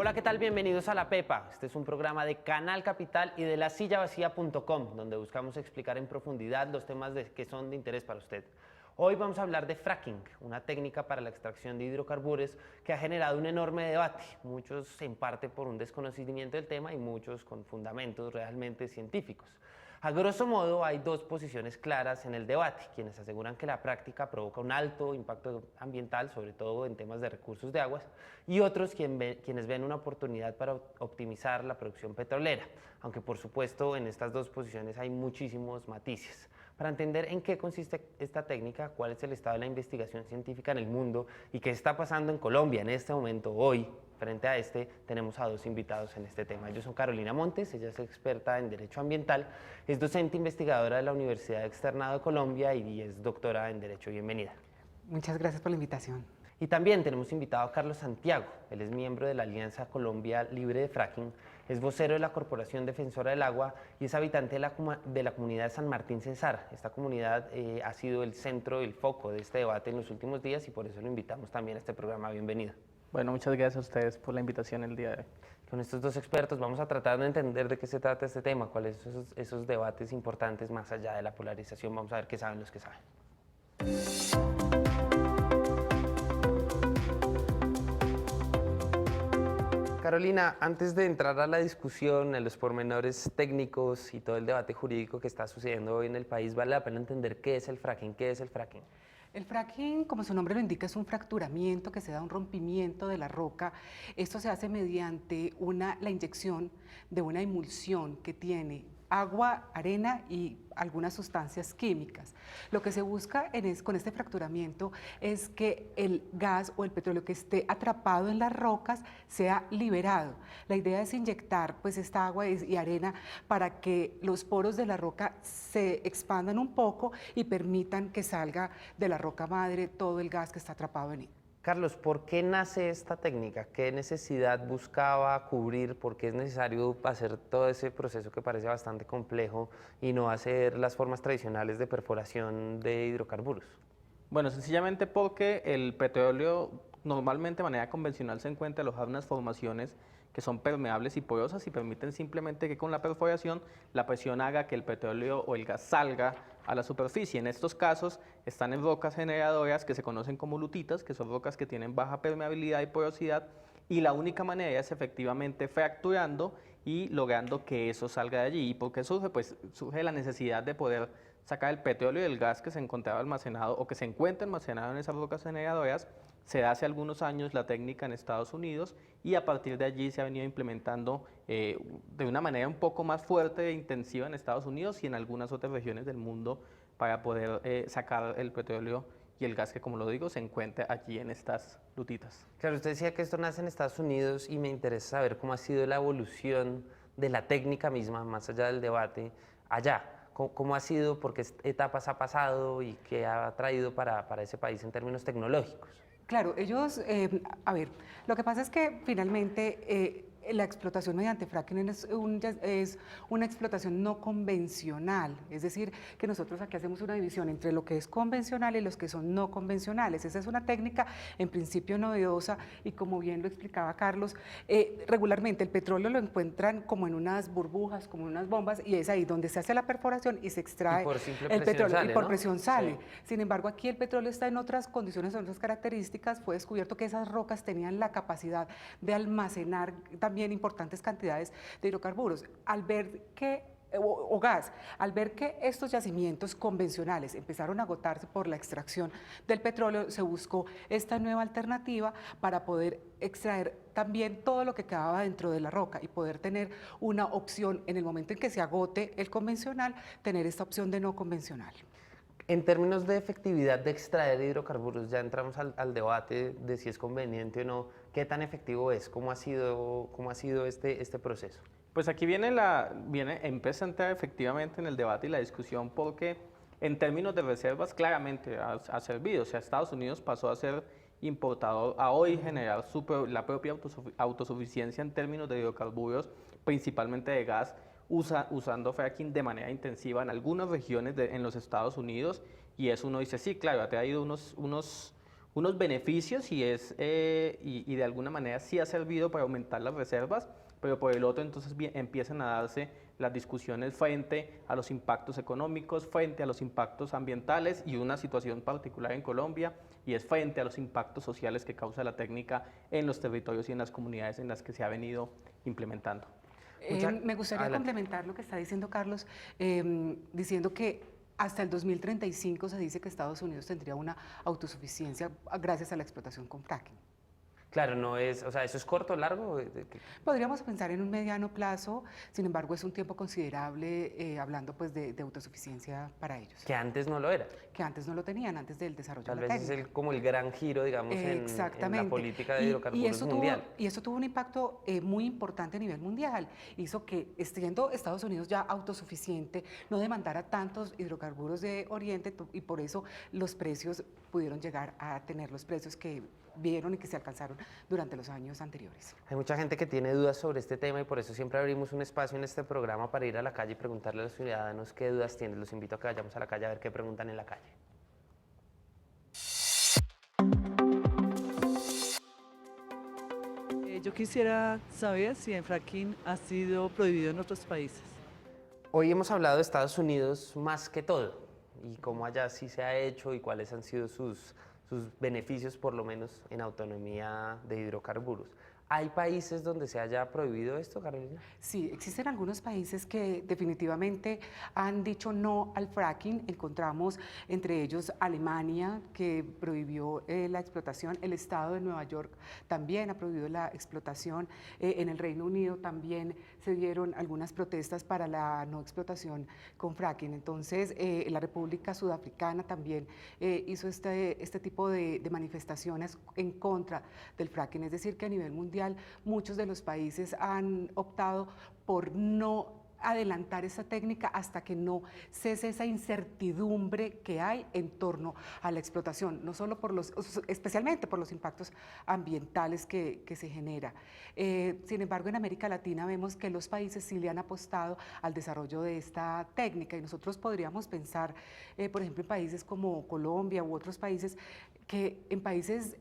Hola, ¿qué tal? Bienvenidos a La Pepa. Este es un programa de Canal Capital y de lasillavacía.com, donde buscamos explicar en profundidad los temas que son de interés para usted. Hoy vamos a hablar de fracking, una técnica para la extracción de hidrocarburos que ha generado un enorme debate, muchos en parte por un desconocimiento del tema y muchos con fundamentos realmente científicos. A grosso modo, hay dos posiciones claras en el debate, quienes aseguran que la práctica provoca un alto impacto ambiental, sobre todo en temas de recursos de aguas, y otros quienes ven una oportunidad para optimizar la producción petrolera, aunque por supuesto en estas dos posiciones hay muchísimos matices. Para entender en qué consiste esta técnica, cuál es el estado de la investigación científica en el mundo y qué está pasando en Colombia en este momento, hoy, frente a tenemos a dos invitados en este tema. Ellos son Carolina Montes, ella es experta en Derecho Ambiental, es docente investigadora de la Universidad Externado de Colombia y es doctora en Derecho. Bienvenida. Muchas gracias por la invitación. Y también tenemos invitado a Carlos Santiago, él es miembro de la Alianza Colombia Libre de Fracking, es vocero de la Corporación Defensora del Agua y es habitante de la comunidad de San Martín Cesar. Esta comunidad ha sido el centro, el foco de este debate en los últimos días y por eso lo invitamos también a este programa. Bienvenido. Bueno, muchas gracias a ustedes por la invitación el día de hoy. Con estos dos expertos vamos a tratar de entender de qué se trata este tema, cuáles son esos debates importantes más allá de la polarización. Vamos a ver qué saben los que saben. Carolina, antes de entrar a la discusión, en los pormenores técnicos y todo el debate jurídico que está sucediendo hoy en el país, vale la pena entender qué es el fracking. ¿Qué es el fracking? El fracking, como su nombre lo indica, es un fracturamiento que se da un rompimiento de la roca. Esto se hace mediante la inyección de una emulsión que tiene agua, arena y algunas sustancias químicas. Lo que se busca con este fracturamiento es que el gas o el petróleo que esté atrapado en las rocas sea liberado. La idea es inyectar pues esta agua y arena para que los poros de la roca se expandan un poco y permitan que salga de la roca madre todo el gas que está atrapado en ella. Carlos, ¿por qué nace esta técnica? ¿Qué necesidad buscaba cubrir? ¿Por qué es necesario hacer todo ese proceso que parece bastante complejo y no hacer las formas tradicionales de perforación de hidrocarburos? Bueno, sencillamente porque el petróleo normalmente de manera convencional se encuentra alojado en unas formaciones que son permeables y porosas y permiten simplemente que con la perforación la presión haga que el petróleo o el gas salga a la superficie. En estos casos están en rocas generadoras que se conocen como lutitas, que son rocas que tienen baja permeabilidad y porosidad, y la única manera es efectivamente fracturando y logrando que eso salga de allí. ¿Y por qué surge? Pues surge la necesidad de poder sacar el petróleo y el gas que se encontraba almacenado o que se encuentra almacenado en esas rocas generadoras. Se da hace algunos años la técnica en Estados Unidos y a partir de allí se ha venido implementando de una manera un poco más fuerte e intensiva en Estados Unidos y en algunas otras regiones del mundo para poder sacar el petróleo y el gas que, como lo digo, se encuentra allí en estas lutitas. Claro, usted decía que esto nace en Estados Unidos y me interesa saber cómo ha sido la evolución de la técnica misma, más allá del debate, allá. ¿Cómo ha sido? ¿Por qué etapas ha pasado? ¿Y qué ha traído para ese país en términos tecnológicos? Claro, ellos, a ver, lo que pasa es que finalmente la explotación mediante fracking es una explotación no convencional, es decir, que nosotros aquí hacemos una división entre lo que es convencional y los que son no convencionales. Esa es una técnica en principio novedosa y como bien lo explicaba Carlos, regularmente el petróleo lo encuentran como en unas burbujas, como en unas bombas y es ahí donde se hace la perforación y se extrae el petróleo sale, y por ¿no? presión sale. Sí. Sin embargo, aquí el petróleo está en otras condiciones, en otras características. Fue descubierto que esas rocas tenían la capacidad de almacenar también importantes cantidades de hidrocarburos. Al ver que o gas, al ver que estos yacimientos convencionales empezaron a agotarse por la extracción del petróleo, se buscó esta nueva alternativa para poder extraer también todo lo que quedaba dentro de la roca y poder tener una opción en el momento en que se agote el convencional, tener esta opción de no convencional. En términos de efectividad de extraer hidrocarburos, ya entramos al debate de si es conveniente o no. ¿Qué tan efectivo es? ¿Cómo ha sido este proceso? Pues aquí empieza a entrar efectivamente en el debate y la discusión porque en términos de reservas claramente ha servido. O sea, Estados Unidos pasó a ser importador a hoy generar la propia autosuficiencia en términos de hidrocarburos, principalmente de gas, usando fracking de manera intensiva en algunas regiones en los Estados Unidos, y eso uno dice, sí, claro, ha traído unos unos beneficios y de alguna manera sí ha servido para aumentar las reservas, pero por el otro entonces empiezan a darse las discusiones frente a los impactos económicos, frente a los impactos ambientales y una situación particular en Colombia, y es frente a los impactos sociales que causa la técnica en los territorios y en las comunidades en las que se ha venido implementando. Me gustaría complementar lo que está diciendo Carlos, diciendo que hasta el 2035 se dice que Estados Unidos tendría una autosuficiencia gracias a la explotación con fracking. Claro, no es, o sea, ¿eso es corto o largo? Podríamos pensar en un mediano plazo, sin embargo es un tiempo considerable hablando pues de autosuficiencia para ellos. Que antes no lo era. Que antes no lo tenían, antes del desarrollo Tal de la vez técnica. es como el gran giro, digamos, en la política de hidrocarburos mundial. Y eso tuvo un impacto muy importante a nivel mundial. Hizo que, siendo Estados Unidos ya autosuficiente, no demandara tantos hidrocarburos de Oriente y por eso los precios pudieron llegar a tener los precios que vieron y que se alcanzaron durante los años anteriores. Hay mucha gente que tiene dudas sobre este tema y por eso siempre abrimos un espacio en este programa para ir a la calle y preguntarle a los ciudadanos qué dudas tienen. Los invito a que vayamos a la calle a ver qué preguntan en la calle. Yo quisiera saber si el fracking ha sido prohibido en otros países. Hoy hemos hablado de Estados Unidos más que todo y cómo allá sí se ha hecho y cuáles han sido sus beneficios, por lo menos en autonomía de hidrocarburos. ¿Hay países donde se haya prohibido esto, Carolina? Sí, existen algunos países que definitivamente han dicho no al fracking. Encontramos entre ellos Alemania, que prohibió la explotación. El estado de Nueva York también ha prohibido la explotación. En el Reino Unido también se dieron algunas protestas para la no explotación con fracking. Entonces, la República Sudafricana también hizo este tipo de manifestaciones en contra del fracking. Es decir, que a nivel mundial muchos de los países han optado por no adelantar esa técnica hasta que no cese esa incertidumbre que hay en torno a la explotación, no solo especialmente por los impactos ambientales que se genera. Sin embargo, en América Latina vemos que los países sí le han apostado al desarrollo de esta técnica y nosotros podríamos pensar, por ejemplo, en países como Colombia u otros países, que en países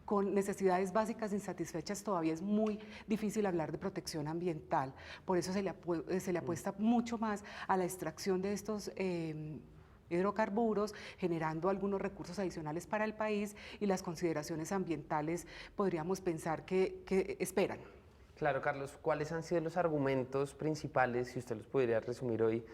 con necesidades básicas insatisfechas todavía es muy difícil hablar de protección ambiental. Por eso se le apuesta mucho más a la extracción de estos hidrocarburos, generando algunos recursos adicionales para el país y las consideraciones ambientales podríamos pensar que esperan. Claro, Carlos, ¿cuáles han sido los argumentos principales, si usted los pudiera resumir hoy,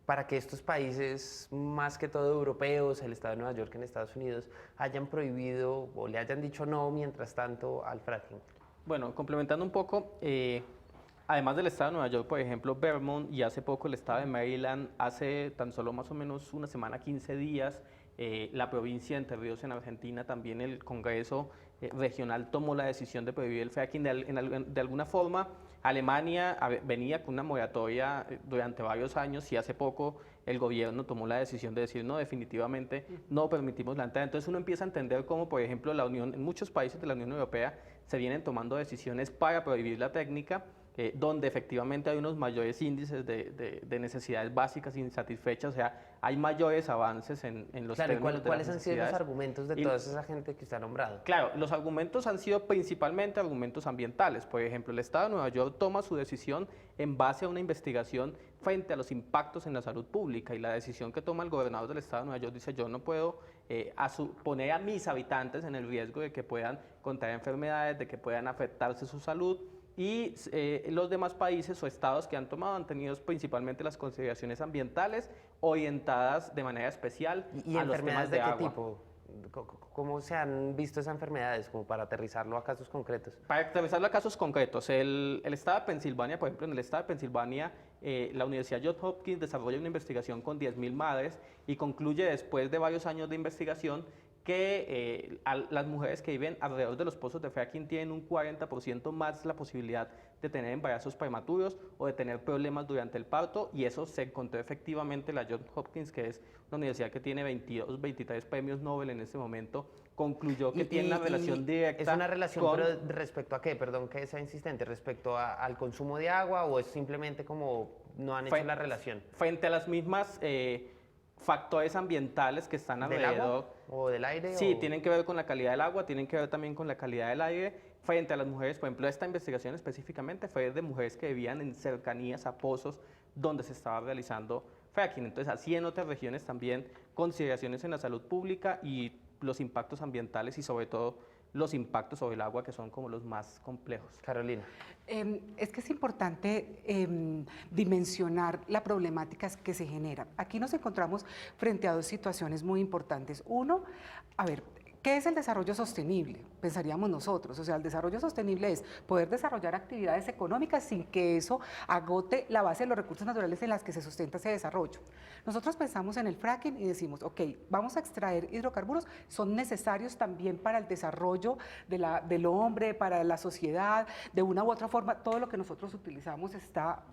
para que estos países, más que todo europeos, el estado de Nueva York en Estados Unidos, hayan prohibido o le hayan dicho no mientras tanto al fracking? Bueno, complementando un poco, además del estado de Nueva York, por ejemplo, Vermont y hace poco el estado de Maryland, hace tan solo más o menos una semana, 15 días, la provincia de Entre Ríos en Argentina, también el Congreso regional tomó la decisión de prohibir el fracking. De alguna forma, Alemania venía con una moratoria durante varios años y hace poco el gobierno tomó la decisión de decir no, definitivamente no permitimos la entrada. Entonces uno empieza a entender cómo, por ejemplo, en muchos países de la Unión Europea se vienen tomando decisiones para prohibir la técnica, donde efectivamente hay unos mayores índices de necesidades básicas insatisfechas, o sea, hay mayores avances en los términos de ¿cuáles han sido los necesidades. argumentos de toda esa gente que usted ha nombrado? Claro, los argumentos han sido principalmente argumentos ambientales. Por ejemplo, el Estado de Nueva York toma su decisión en base a una investigación frente a los impactos en la salud pública y la decisión que toma el gobernador del Estado de Nueva York dice yo no puedo poner a mis habitantes en el riesgo de que puedan contraer enfermedades, de que puedan afectarse su salud. Y los demás países o estados que han tomado han tenido principalmente las consideraciones ambientales orientadas de manera especial ¿Y a los temas de agua. qué tipo? ¿Cómo se han visto esas enfermedades? Como para aterrizarlo a casos concretos. Para aterrizarlo a casos concretos, el estado de Pensilvania, por ejemplo, en el estado de Pensilvania, la Universidad Johns Hopkins desarrolla una investigación con 10.000 madres y concluye después de varios años de investigación que las mujeres que viven alrededor de los pozos de fracking tienen un 40% más la posibilidad de tener embarazos prematuros o de tener problemas durante el parto, y eso se encontró efectivamente la Johns Hopkins, que es una universidad que tiene 22, 23 premios Nobel en este momento, concluyó que tiene una relación directa. ¿Es una relación pero respecto a qué? Perdón que sea insistente, ¿respecto al consumo de agua o es simplemente como no han hecho la relación? Frente a las mismas... factores ambientales que están ¿Del alrededor. agua o del aire? Sí, o- tienen que ver con la calidad del agua, tienen que ver también con la calidad del aire frente a las mujeres. Por ejemplo, esta investigación específicamente fue de mujeres que vivían en cercanías a pozos donde se estaba realizando fracking. Entonces, así en otras regiones también consideraciones en la salud pública y los impactos ambientales y sobre todo los impactos sobre el agua que son como los más complejos. Carolina. Es que es importante dimensionar la problemática que se genera. Aquí nos encontramos frente a dos situaciones muy importantes. Uno, a ver, ¿qué es el desarrollo sostenible? Pensaríamos nosotros. O sea, el desarrollo sostenible es poder desarrollar actividades económicas sin que eso agote la base de los recursos naturales en las que se sustenta ese desarrollo. Nosotros pensamos en el fracking y decimos, ok, vamos a extraer hidrocarburos, son necesarios también para el desarrollo del hombre, para la sociedad, de una u otra forma, todo lo que nosotros utilizamos está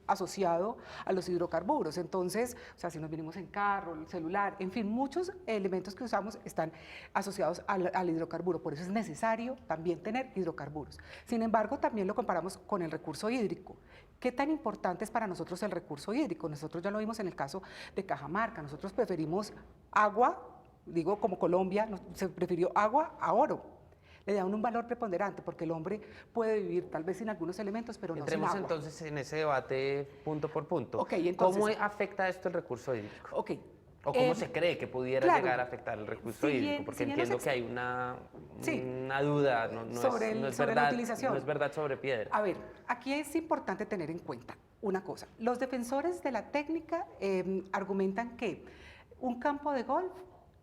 asociado a los hidrocarburos. Entonces, o sea, si nos venimos en carro, el celular, en fin, muchos elementos que usamos están asociados al hidrocarburo. Por eso es necesario también tener hidrocarburos. Sin embargo, también lo comparamos con el recurso hídrico. ¿Qué tan importante es para nosotros el recurso hídrico? Nosotros ya lo vimos en el caso de Cajamarca. Nosotros preferimos agua, digo como Colombia, se prefirió agua a oro. Le dan un valor preponderante porque el hombre puede vivir tal vez sin algunos elementos, pero no sin Entremos agua. entonces en ese debate punto por punto. Ok, entonces- ¿Cómo afecta esto el recurso hídrico? Ok. ¿O cómo se cree que pudiera claro. llegar a afectar el recurso Si bien- hídrico? Porque si bien los entiendo ex- que hay una Sí. duda, no Sobre es la verdad, utilización. no es verdad sobre piedra. A ver, aquí es importante tener en cuenta una cosa. Los defensores de la técnica argumentan que un campo de golf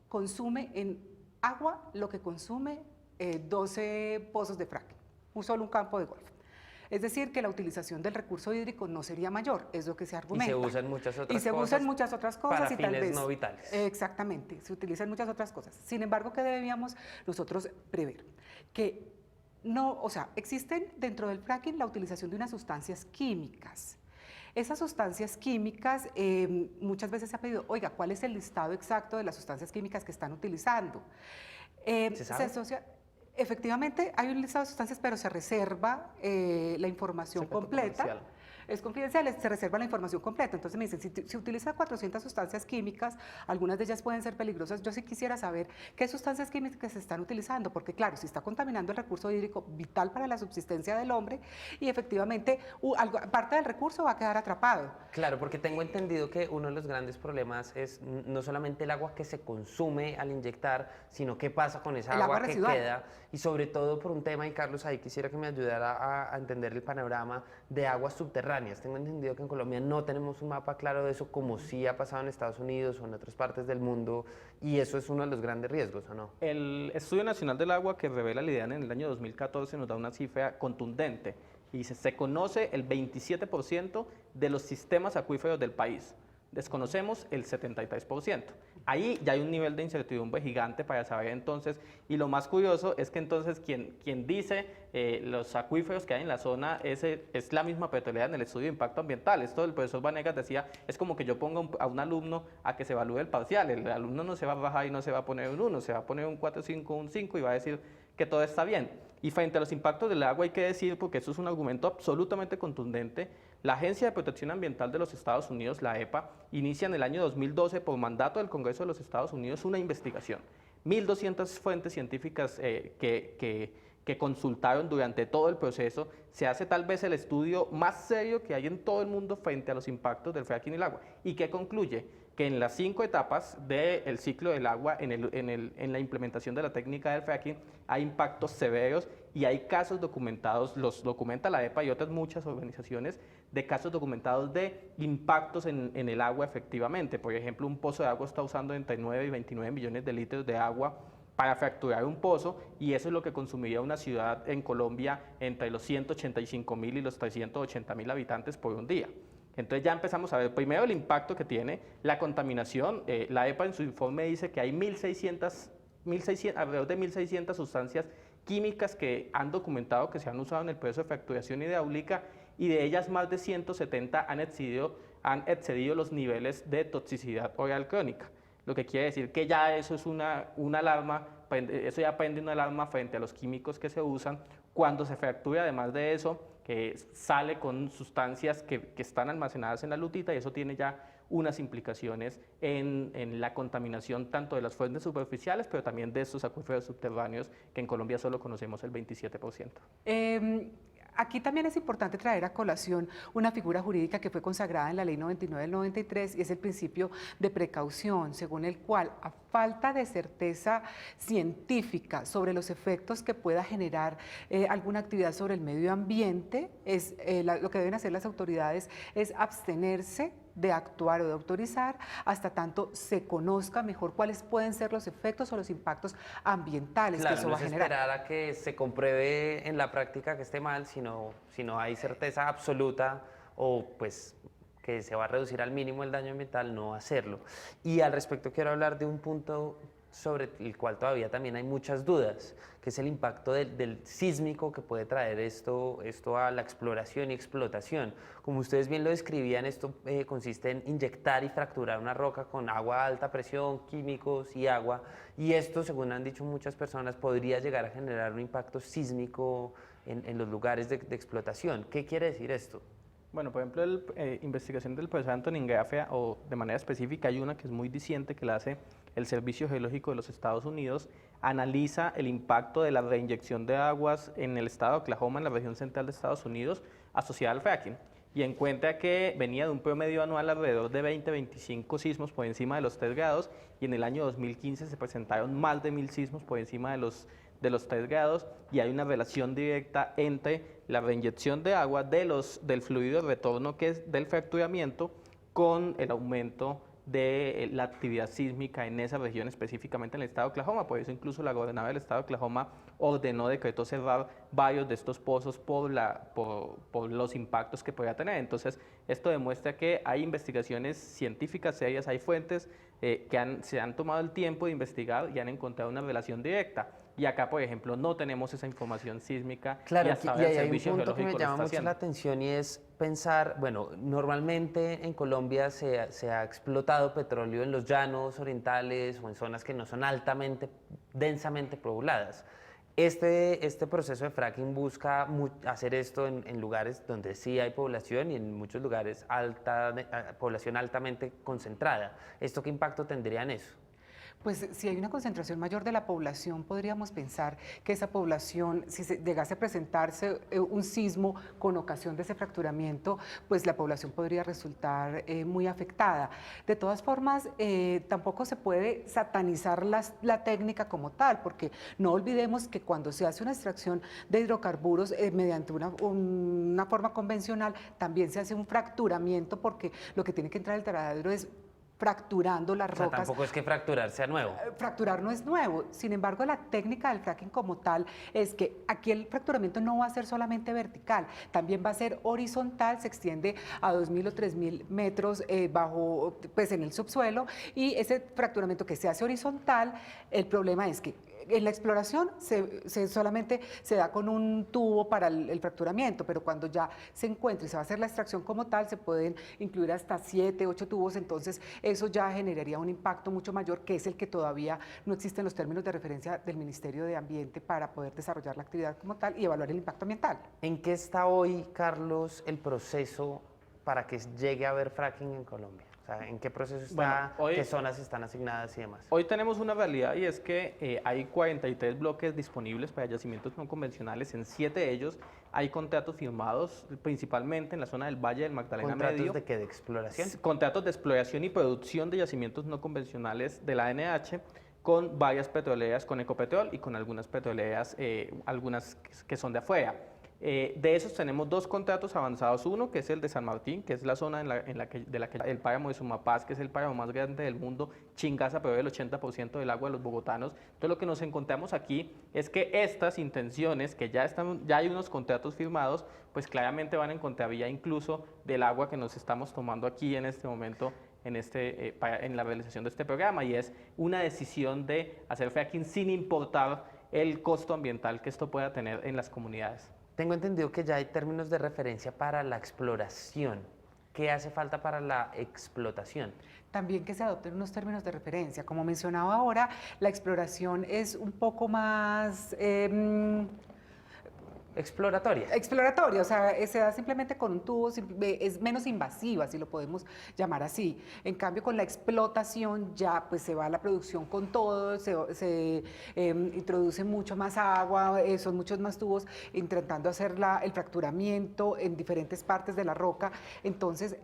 consume en agua lo que consume 12 pozos de fracking, solo un campo de golf. Es decir, que la utilización del recurso hídrico no sería mayor, es lo que se Y argumenta. se usan muchas otras Y se cosas usan muchas otras cosas para y tal fines vez no vitales. Exactamente, se utilizan muchas otras cosas. Sin embargo, ¿qué debíamos nosotros prever? Que no, o sea, existen dentro del fracking la utilización de unas sustancias químicas. Esas sustancias químicas, muchas veces se ha pedido, oiga, ¿cuál es el listado exacto de las sustancias químicas que están utilizando? ¿Se sabe? Efectivamente, hay un listado de sustancias, pero se reserva la información Secreto completa. comercial. Es confidencial, se reserva la información completa. Entonces me dicen, si utiliza 400 sustancias químicas, algunas de ellas pueden ser peligrosas. Yo sí quisiera saber qué sustancias químicas se están utilizando, porque claro, si está contaminando el recurso hídrico vital para la subsistencia del hombre, y efectivamente parte del recurso va a quedar atrapado. Claro, porque tengo entendido que uno de los grandes problemas es no solamente el agua que se consume al inyectar, sino qué pasa con esa El agua agua que residual. queda. Y sobre todo por un tema, y Carlos, ahí quisiera que me ayudara a entender el panorama de aguas subterráneas. Tengo entendido que en Colombia no tenemos un mapa claro de eso, como sí ha pasado en Estados Unidos o en otras partes del mundo, y eso es uno de los grandes riesgos, ¿o no? El Estudio Nacional del Agua que revela la idea en el año 2014 nos da una cifra contundente y dice, se conoce el 27% de los sistemas acuíferos del país, desconocemos el 73%. Ahí ya hay un nivel de incertidumbre gigante para saber entonces, y lo más curioso es que entonces quien dice los acuíferos que hay en la zona es la misma petrolera en el estudio de impacto ambiental. Esto el profesor Vanegas decía, es como que yo ponga a un alumno a que se evalúe el parcial, el alumno no se va a bajar y no se va a poner un 1, se va a poner un 4, 5, un 5 y va a decir que todo está bien. Y frente a los impactos del agua hay que decir, porque eso es un argumento absolutamente contundente, la Agencia de Protección Ambiental de los Estados Unidos, la EPA, inicia en el año 2012 por mandato del Congreso de los Estados Unidos una investigación. 1.200 fuentes científicas que consultaron durante todo el proceso. Se hace tal vez el estudio más serio que hay en todo el mundo frente a los impactos del fracking y el agua. ¿Y qué concluye? Que en las 5 etapas del ciclo del agua, en la implementación de la técnica del fracking, hay impactos severos y hay casos documentados, los documenta la EPA y otras muchas organizaciones, de casos documentados de impactos en el agua efectivamente. Por ejemplo, un pozo de agua está usando entre 9 y 29 millones de litros de agua para fracturar un pozo, y eso es lo que consumiría una ciudad en Colombia entre los 185.000 y los 380.000 habitantes por un día. Entonces ya empezamos a ver primero el impacto que tiene la contaminación. La EPA en su informe dice que hay alrededor de 1.600 sustancias químicas que han documentado que se han usado en el proceso de fracturación hidráulica, y de ellas más de 170 han excedido los niveles de toxicidad oral crónica. Lo que quiere decir que ya eso es una alarma, eso ya prende una alarma frente a los químicos que se usan cuando se fractura. Además de eso, que sale con sustancias que están almacenadas en la lutita, y eso tiene ya unas implicaciones en la contaminación tanto de las fuentes superficiales, pero también de estos acuíferos subterráneos, que en Colombia solo conocemos el 27%. Aquí también es importante traer a colación una figura jurídica que fue consagrada en la Ley 99 del 93 y es el principio de precaución, según el cual, a falta de certeza científica sobre los efectos que pueda generar alguna actividad sobre el medio ambiente, lo que deben hacer las autoridades es abstenerse de actuar o de autorizar hasta tanto se conozca mejor cuáles pueden ser los efectos o los impactos ambientales Claro, que eso no va a es generar. esperar a que se compruebe en la práctica que esté mal, si no hay certeza absoluta o pues que se va a reducir al mínimo el daño ambiental, no hacerlo. Y al respecto quiero hablar de un punto sobre el cual todavía también hay muchas dudas, que es el impacto del sísmico que puede traer esto a la exploración y explotación. Como ustedes bien lo describían, esto consiste en inyectar y fracturar una roca con agua a alta presión, químicos y agua, y esto, según han dicho muchas personas, podría llegar a generar un impacto sísmico en los lugares de explotación. ¿Qué quiere decir esto? Bueno, por ejemplo, la investigación del profesor Anthony Ingrafia, o de manera específica hay una que es muy diciente que la hace el Servicio Geológico de los Estados Unidos, analiza el impacto de la reinyección de aguas en el estado de Oklahoma, en la región central de Estados Unidos, asociada al fracking, y encuentra que venía de un promedio anual alrededor de 20-25 sismos por encima de los 3 grados, y en el año 2015 se presentaron más de 1000 sismos por encima de los 3 grados, y hay una relación directa entre la reinyección de agua del fluido de retorno, que es del fracturamiento, con el aumento de la actividad sísmica en esa región, específicamente en el estado de Oklahoma. Por eso incluso la gobernadora del estado de Oklahoma decretó cerrar varios de estos pozos por los impactos que podría tener. Entonces, esto demuestra que hay investigaciones científicas serias, hay fuentes se han tomado el tiempo de investigar y han encontrado una relación directa. Y acá, por ejemplo, no tenemos esa información sísmica. Claro, y hasta y ahora el hay un Servicio punto que me Geológico lo llama está mucho haciendo. la atención y es pensar, bueno, normalmente en Colombia se ha explotado petróleo en los llanos orientales o en zonas que no son densamente pobladas. Este proceso de fracking busca hacer esto en lugares donde sí hay población y en muchos lugares población altamente concentrada. ¿Esto qué impacto tendría en eso? Pues si hay una concentración mayor de la población, podríamos pensar que esa población, si se llegase a presentarse un sismo con ocasión de ese fracturamiento, pues la población podría resultar muy afectada. De todas formas, tampoco se puede satanizar la técnica como tal, porque no olvidemos que cuando se hace una extracción de hidrocarburos mediante una forma convencional, también se hace un fracturamiento, porque lo que tiene que entrar el taladro es fracturando las O sea, rocas. tampoco es que fracturar sea nuevo. Fracturar no es nuevo, sin embargo la técnica del fracking como tal es que aquí el fracturamiento no va a ser solamente vertical, también va a ser horizontal, se extiende a 2000 o 3000 metros pues en el subsuelo, y ese fracturamiento que se hace horizontal, el problema es que en la exploración solamente se da con un tubo para el fracturamiento, pero cuando ya se encuentra y se va a hacer la extracción como tal, se pueden incluir hasta 7, 8 tubos, entonces eso ya generaría un impacto mucho mayor, que es el que todavía no existe en los términos de referencia del Ministerio de Ambiente para poder desarrollar la actividad como tal y evaluar el impacto ambiental. ¿En qué está hoy, Carlos, el proceso para que llegue a haber fracking en Colombia? O sea, ¿en qué proceso está? Bueno, ¿Qué zonas están asignadas y demás? Hoy tenemos una realidad y es que hay 43 bloques disponibles para yacimientos no convencionales. En 7 de ellos hay contratos firmados, principalmente en la zona del Valle del Magdalena ¿Contratos Medio. de qué? ¿De exploración? Contratos de exploración y producción de yacimientos no convencionales de la ANH con varias petroleras, con Ecopetrol y con algunas petroleras, algunas que son de afuera. De esos tenemos 2 contratos avanzados, uno que es el de San Martín, que es la zona de la que el páramo de Sumapaz, que es el páramo más grande del mundo, Chingaza provee el 80% del agua de los bogotanos. Entonces lo que nos encontramos aquí es que estas intenciones, que ya hay unos contratos firmados, pues claramente van en contravía incluso del agua que nos estamos tomando aquí en este momento en la realización de este programa, y es una decisión de hacer fracking sin importar el costo ambiental que esto pueda tener en las comunidades. Tengo entendido que ya hay términos de referencia para la exploración. ¿Qué hace falta para la explotación? También que se adopten unos términos de referencia. Como mencionaba ahora, la exploración es un poco más exploratoria. Exploratoria, o sea, se da simplemente con un tubo, es menos invasiva, si lo podemos llamar así. En cambio, con la explotación ya pues se va a la producción con todo, se introduce mucho más agua, son muchos más tubos intentando hacer el fracturamiento en diferentes partes de la roca. Entonces,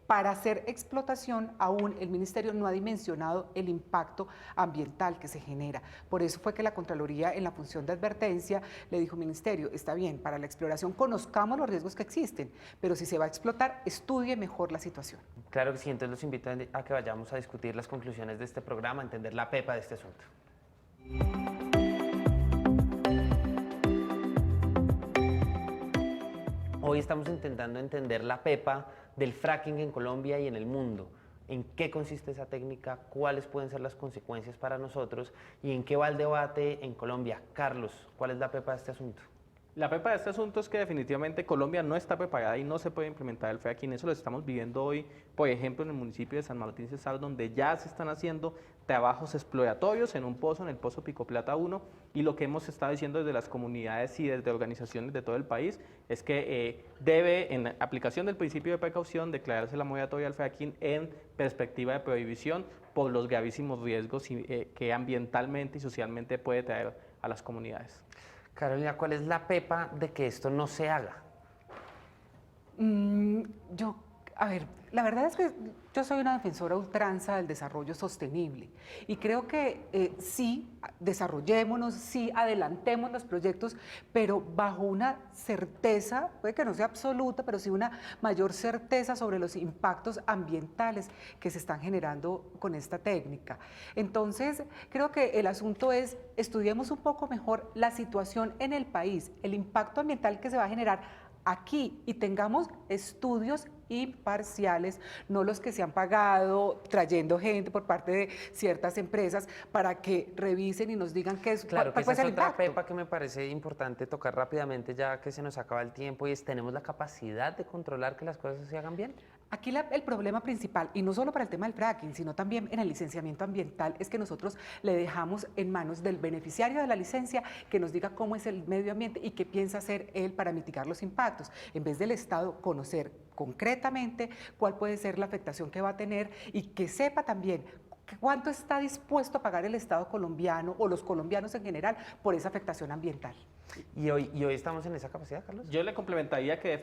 para hacer explotación, aún el Ministerio no ha dimensionado el impacto ambiental que se genera. Por eso fue que la Contraloría, en la función de advertencia, le dijo: Ministerio, está bien, para la exploración conozcamos los riesgos que existen, pero si se va a explotar, estudie mejor la situación. Claro que sí, entonces los invito a que vayamos a discutir las conclusiones de este programa, a entender la pepa de este asunto. Hoy estamos intentando entender la pepa del fracking en Colombia y en el mundo. ¿En qué consiste esa técnica? ¿Cuáles pueden ser las consecuencias para nosotros? ¿Y en qué va el debate en Colombia? Carlos, ¿cuál es la pepa de este asunto? La pepa de este asunto es que definitivamente Colombia no está preparada y no se puede implementar el fracking. Eso lo estamos viviendo hoy, por ejemplo, en el municipio de San Martín Cesar, donde ya se están haciendo trabajos exploratorios en un pozo, en el pozo Pico Plata 1, y lo que hemos estado diciendo desde las comunidades y desde organizaciones de todo el país es que debe, en aplicación del principio de precaución, declararse la moratoria al fracking en perspectiva de prohibición por los gravísimos riesgos que ambientalmente y socialmente puede traer a las comunidades. Carolina, ¿cuál es la pepa de que esto no se haga? A ver, la verdad es que yo soy una defensora a ultranza del desarrollo sostenible y creo que sí, desarrollémonos, sí, adelantemos los proyectos, pero bajo una certeza, puede que no sea absoluta, pero sí una mayor certeza sobre los impactos ambientales que se están generando con esta técnica. Entonces, creo que el asunto es, estudiemos un poco mejor la situación en el país, el impacto ambiental que se va a generar aquí y tengamos estudios imparciales, no los que se han pagado trayendo gente por parte de ciertas empresas para que revisen y nos digan qué es, claro, cuál que esa puede ser es el otra impacto. pepa que me parece importante tocar rápidamente ya que se nos acaba el tiempo, y es: ¿tenemos la capacidad de controlar que las cosas se hagan bien? Aquí el problema principal, y no solo para el tema del fracking, sino también en el licenciamiento ambiental, es que nosotros le dejamos en manos del beneficiario de la licencia que nos diga cómo es el medio ambiente y qué piensa hacer él para mitigar los impactos, en vez del Estado conocer concretamente cuál puede ser la afectación que va a tener y que sepa también cuánto está dispuesto a pagar el Estado colombiano o los colombianos en general por esa afectación ambiental. ¿Y hoy estamos en esa capacidad, Carlos? Yo le complementaría que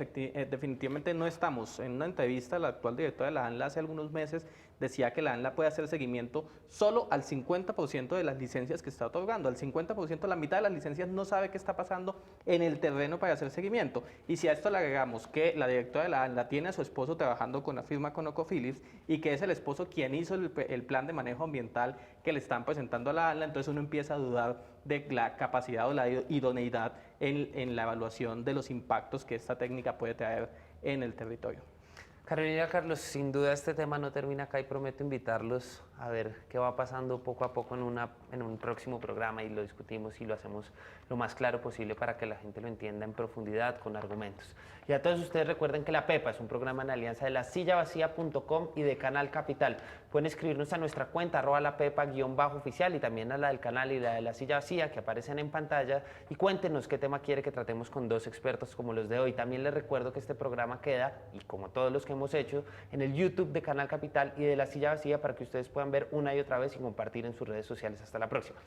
definitivamente no estamos. En una entrevista, la actual directora de la ANLA hace algunos meses decía que la ANLA puede hacer seguimiento solo al 50% de las licencias que está otorgando. Al 50%, la mitad de las licencias no sabe qué está pasando en el terreno para hacer seguimiento. Y si a esto le agregamos que la directora de la ANLA tiene a su esposo trabajando con la firma ConocoPhillips y que es el esposo quien hizo el plan de manejo ambiental que le están presentando a la ANLA, entonces uno empieza a dudar de la capacidad o la idoneidad en la evaluación de los impactos que esta técnica puede traer en el territorio. Carolina, Carlos, sin duda este tema no termina acá y prometo invitarlos a ver qué va pasando poco a poco en un próximo programa, y lo discutimos y lo hacemos lo más claro posible para que la gente lo entienda en profundidad, con argumentos. Y a todos ustedes recuerden que La Pepa es un programa en alianza de lasillavacía.com y de Canal Capital. Pueden escribirnos a nuestra cuenta @lapepa_oficial y también a la del canal y la de La Silla Vacía que aparecen en pantalla, y cuéntenos qué tema quiere que tratemos con dos expertos como los de hoy. También les recuerdo que este programa queda, y como todos los que hemos hecho, en el YouTube de Canal Capital y de La Silla Vacía para que ustedes puedan ver una y otra vez y compartir en sus redes sociales. Hasta la próxima.